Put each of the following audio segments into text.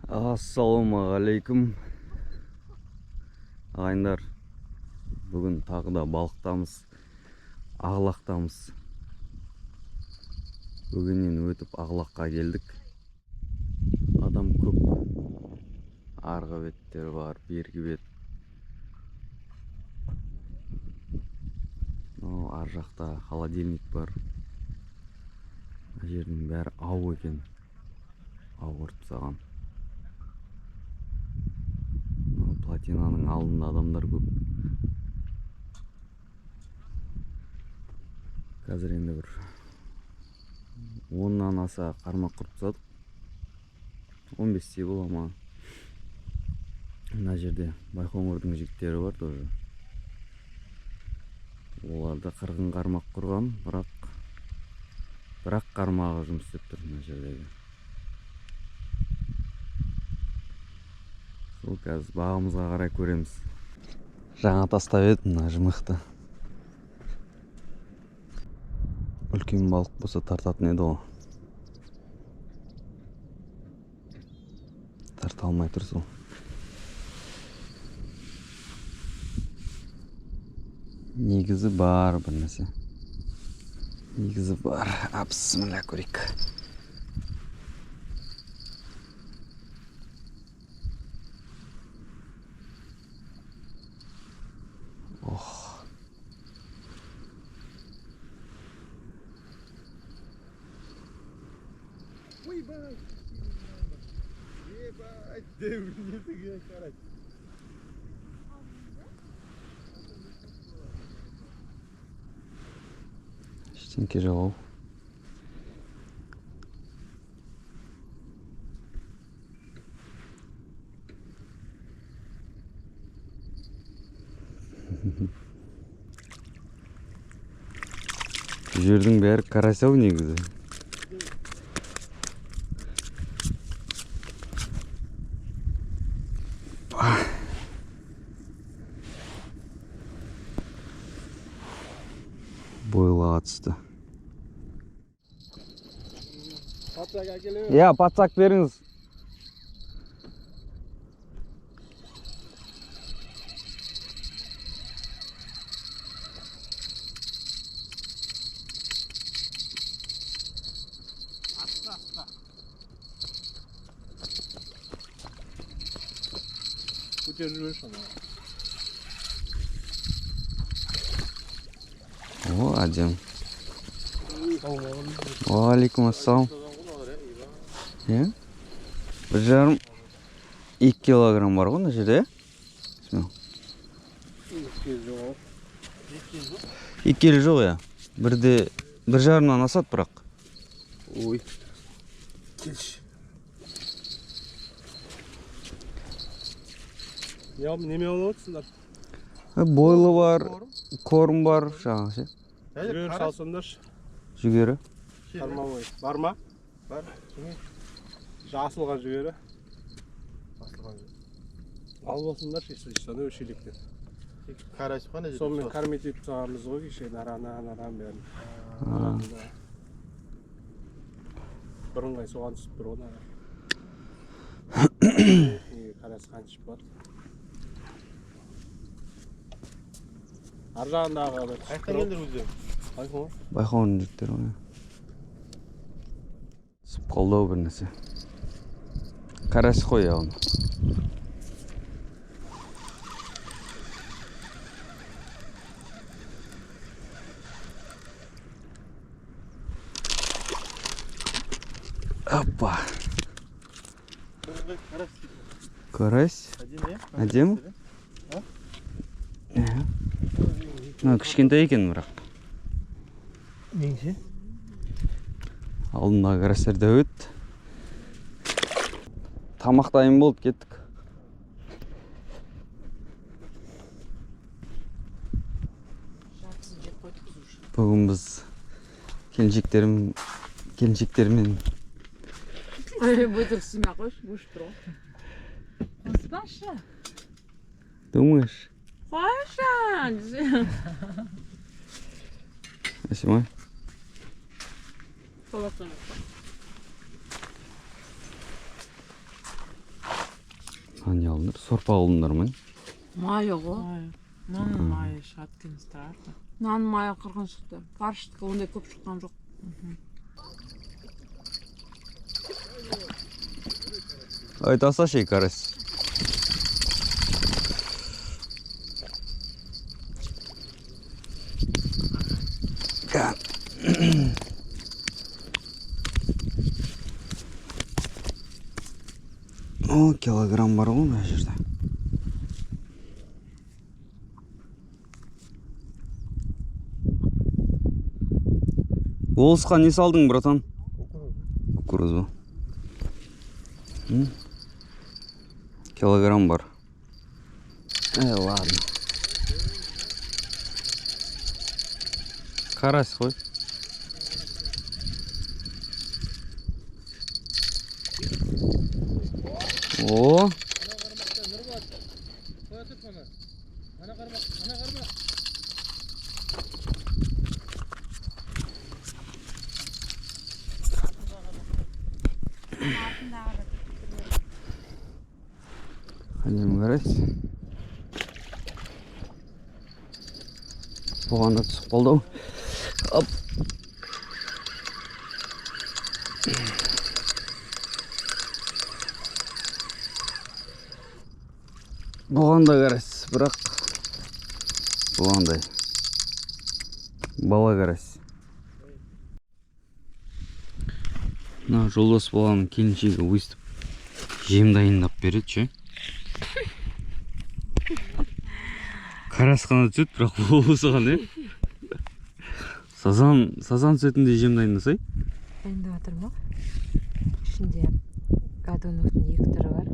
Ассалаумағалейкум ағайындар, бүгін тағы да балықтамыз, ағылақтамыз. Бүгіннен өтіп ағылаққа келдік. Адам көп, арғы беттер бар, бергі бет. Ар жақта холодильник бар. Жердің бәрі ау екен, ау ұрып саған. Плотинаның алдында адамдар көп. Қазір енді бір 10-нан аса қармақ құртсадық. 15-те бола ма. Мына жерде Байқоңырдың жігіттері бар тоже. Оларда 40 қармақ құрған, бірақ қармағы жұмыс істеп тұр мына жердегі. Сол қазір бағымызға қарай көреміз. Жаңа тастап едім мына жымықты. Үлкен балық болса тартатын еді ол. Тарта алмай тұр сол. Негізі бар бір нәрсе. Негізі бар. Бісміллә көрейік. Ештеңке жоқ ау. Жердің бәрі карасяу негізі. Бойлыға түсті. Патсак әкеліп? Я, патсак беріңіз. Көтеріліп шана. О, әдем. Алейкум ассалам. 1,5-2 килограмм бар ғой мына жерде. 2 келі жоқ я. 1,5-нан асады бірақ. Ой. Келші. Неме алып отырсыңдар? Бойлы бар, корм бар, жаңағы. Жүгері салсыңдаршы. Жүгері? Қармабой. Бар ма? Бар. Жасылған жүгері. Ал болсыңдаршы, ешсаны өшелектен. Қарайсып қана жеді. Сонымен қармет етіп сағамыз ғой, кеше наран бәрін. Бірыңғай соған түсіп тұр ғой нара. Қарасы қаншып бар. Ар жағындағы қайықтан келдіңдер өзі? Байқоңыр жігіттері ғой. Сұп қолдау бір нәрсе. Қарасы қой я оны. Опа. Карась. Әдем? Кішкентай екен бірақ. Неңше? Алдындағы карастар дәует. Тамақ дайын болып кеттік. Бүгін біз келіншектермен Будешь себя хочешь, будешь трогать. Паша. Думаешь? Паша! Спасибо. Karaskan yalınır. Sorpa alınır mı? Maya go. Nonun mayı şatkın startı. Nan maya kırgın çıktı. Karıştık onday köp çıkkan жоқ. Айтаса şey karas. O kilogram var mı şurada? Болысқа не салдың, братан? Кукурузу. Килограмм бар. Ладно. Карась қой. О! Әдемі қарайсыз. Бұған да түсіп қалды ау. Оп. Бұған да қарайсыз, бірақ бұғандай бала қарайсыз. Мына жолдас баланың келіншегі өйстіп жем дайындап береді ше. Карасқана түседі, бірақ болысыған Сазан түсетіндей жем дайындасай. Дайындап жатыр ма? Ішінде гадоновтың 2 түрі бар.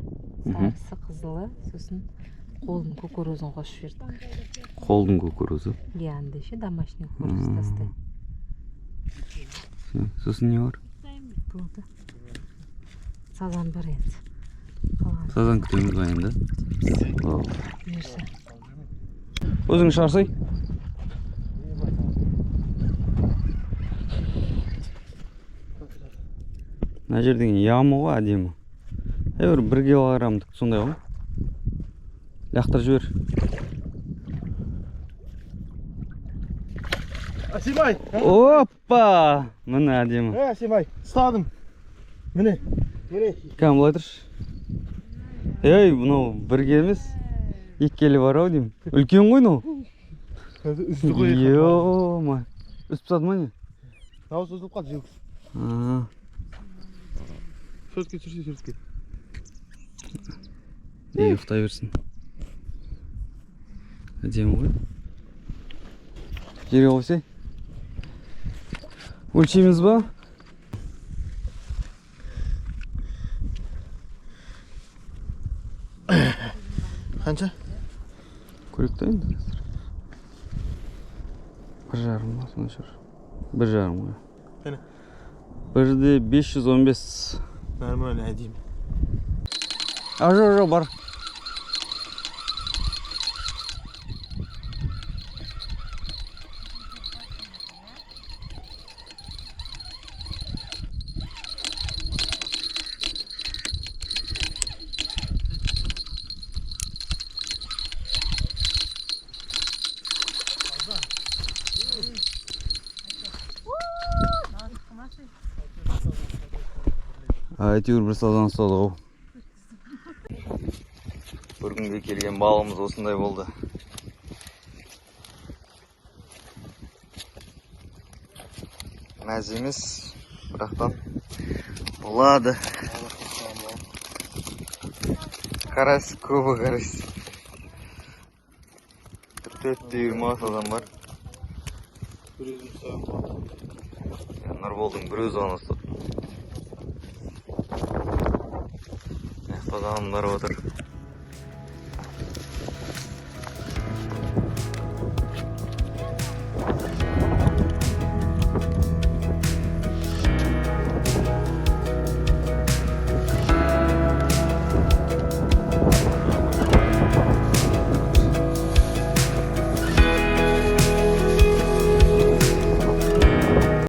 Сарысы, қызылы, сосын қолдың кукурузын қосып жібердік. Қолдың кукурузы. Янды ше, домашний кукуруз тастай. Сосын не бар? Болды. Сазан бар енді. Сазан күтеміз ба енді? Бұйырса. Өзің шарсай. Мына жерден ямы ғой әдемі. Бір 1 килограммдық сондай ғой. Лақтырып жібер. Асимай! Оппа! Міне әдемі. Асимай, ұстадым. Міне. Кәм былай тұршы. Бұнау 1 келі емес, 2 келі бар ау деймін. Үлкен ғой мынау. Үсті қойып. Йо-ма. Үсіп тастады ма не? Дауыс үзіліп қалды, жеу. Сөзге түсірсе сөзге. Ұйықтай берсін. Әдемі ғой. Жерге қойсай. Өлшейміз ба? Қанша? Көректі енді. 1,5 ба, сонда шығар. 1,5 ғой. Қане? 1-де 515. Нормально, әдейм. Жоқ, бар. Әйтеуір бір сазан ұстадық ау. Бір күнге келген балымыз осындай болды. Мәз емес, бірақтан болады. Қарас, көбі қарас. 4-20 сазан бар. Нұрболдың бір өзі оны ұстады. Сазанымдар отыр.